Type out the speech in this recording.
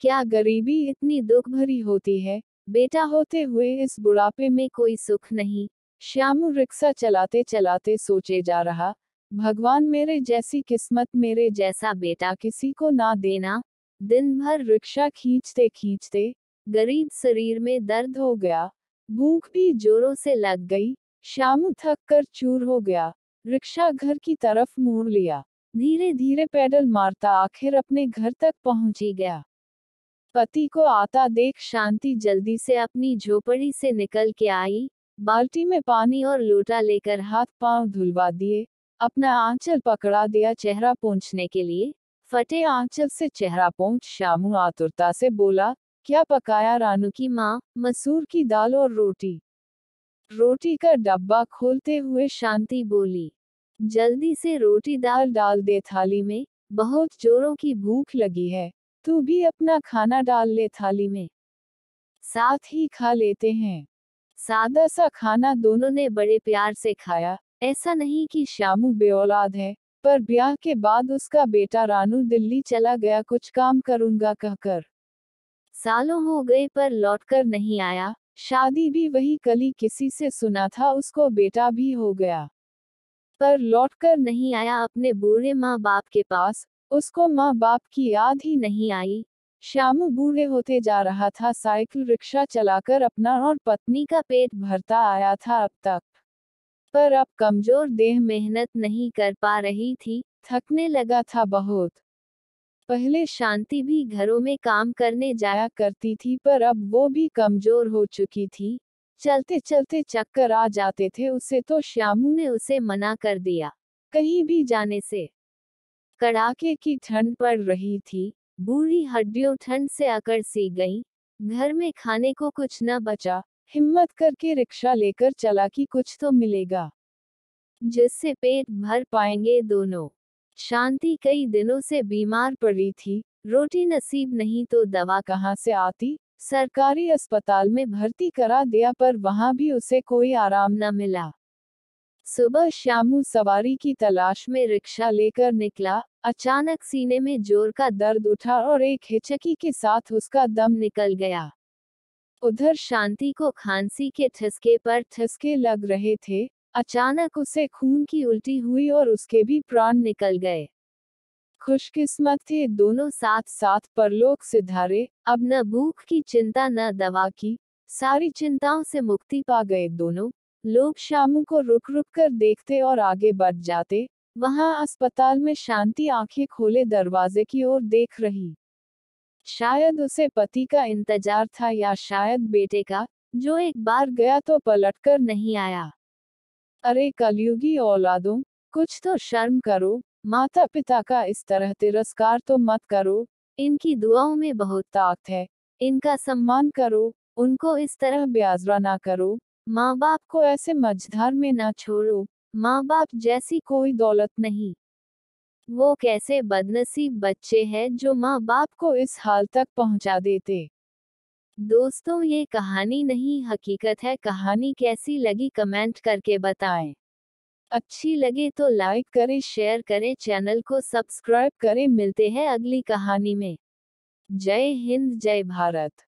क्या गरीबी इतनी दुख भरी होती है, बेटा होते हुए इस बुढ़ापे में कोई सुख नहीं। श्यामू रिक्शा चलाते चलाते सोचे जा रहा, भगवान मेरे जैसी किस्मत, मेरे जैसा बेटा किसी को ना देना। दिन भर रिक्शा खींचते खींचते गरीब शरीर में दर्द हो गया, भूख भी जोरों से लग गई। श्यामू थक कर चूर हो गया, रिक्शा घर की तरफ मोड़ लिया। धीरे धीरे पैडल मारता आखिर अपने घर तक पहुंच ही गया। पति को आता देख शांति जल्दी से अपनी झोपड़ी से निकल के आई, बाल्टी में पानी और लोटा लेकर हाथ पांव धुलवा दिए, अपना आंचल पकड़ा दिया चेहरा पोंछने के लिए। फटे आंचल से चेहरा पोंछ श्यामू आतुरता से बोला, क्या पकाया रानू की माँ? मसूर की दाल और रोटी। रोटी का डब्बा खोलते हुए शांति बोली, जल्दी से रोटी दाल डाल दे थाली में, बहुत जोरों की भूख लगी है, तू भी अपना खाना डाल ले थाली में, साथ ही खा लेते हैं। सादा सा खाना दोनों ने बड़े प्यार से खाया। ऐसा नहीं कि श्यामू बेऔलाद है, पर ब्याह के बाद उसका बेटा रानू दिल्ली चला गया कुछ काम करूंगा कहकर। सालों हो गए पर लौटकर नहीं आया। शादी भी वही कली किसी से सुना था, उसको बेटा भी हो गया, पर लौटकर नहीं आया अपने बूढ़े माँ बाप के पास। उसको माँ बाप की याद ही नहीं आई। श्यामू बूढ़े होते जा रहा था, साइकिल रिक्शा चलाकर अपना और पत्नी का पेट भरता आया था अब तक, पर अब कमजोर देह मेहनत नहीं कर पा रही थी, थकने लगा था बहुत। पहले शांति भी घरों में काम करने जाया करती थी, पर अब वो भी कमजोर हो चुकी थी, चलते चलते चक्कर आ जाते थे उसे, तो श्यामू ने उसे मना कर दिया कहीं भी जाने से। कड़ाके की ठंड पड़ रही थी, बूढ़ी हड्डियों ठंड से अकड़ सी गईं, घर में खाने को कुछ न बचा। हिम्मत करके रिक्शा लेकर चला कि कुछ तो मिलेगा जिससे पेट भर पाएंगे दोनों। शांति कई दिनों से बीमार पड़ी थी, रोटी नसीब नहीं तो दवा कहाँ से आती। सरकारी अस्पताल में भर्ती करा दिया, पर वहां भी उसे कोई आराम न मिला। सुबह श्यामू सवारी की तलाश में रिक्शा लेकर निकला, अचानक सीने में जोर का दर्द उठा और एक हिचकी के साथ उसका दम निकल गया। उधर शांति को खांसी के ठिसके पर ठिसके लग रहे थे। अचानक उसे खून की उल्टी हुई और उसके भी प्राण निकल गए। खुशकिस्मत थे दोनों साथ साथ परलोक सिधारे, अब न भूख की चिंता न दवा की, सारी चिंताओं से मुक्ति पा गए दोनों। लोग श्यामू को रुक रुक कर देखते और आगे बढ़ जाते। वहां अस्पताल में शांति आंखें खोले दरवाजे की ओर देख रही। शायद उसे पति का इंतजार था, या शायद बेटे का, जो एक बार गया तो पलटकर नहीं आया। अरे कलयुगी औलादों, कुछ तो शर्म करो, माता पिता का इस तरह तिरस्कार तो मत करो। इनकी दुआओं में बहुत ताकत है, इनका सम्मान करो, उनको इस तरह बेआज़रा ना करो। माँ बाप को ऐसे मझधार में ना छोड़ो। माँ बाप जैसी कोई दौलत नहीं। वो कैसे बदनसीब बच्चे हैं जो माँ बाप को इस हाल तक पहुंचा देते। दोस्तों, ये कहानी नहीं हकीकत है। कहानी कैसी लगी कमेंट करके बताएं। अच्छी लगे तो लाइक करें, शेयर करें, चैनल को सब्सक्राइब करें। मिलते हैं अगली कहानी में। जय हिंद, जय भारत।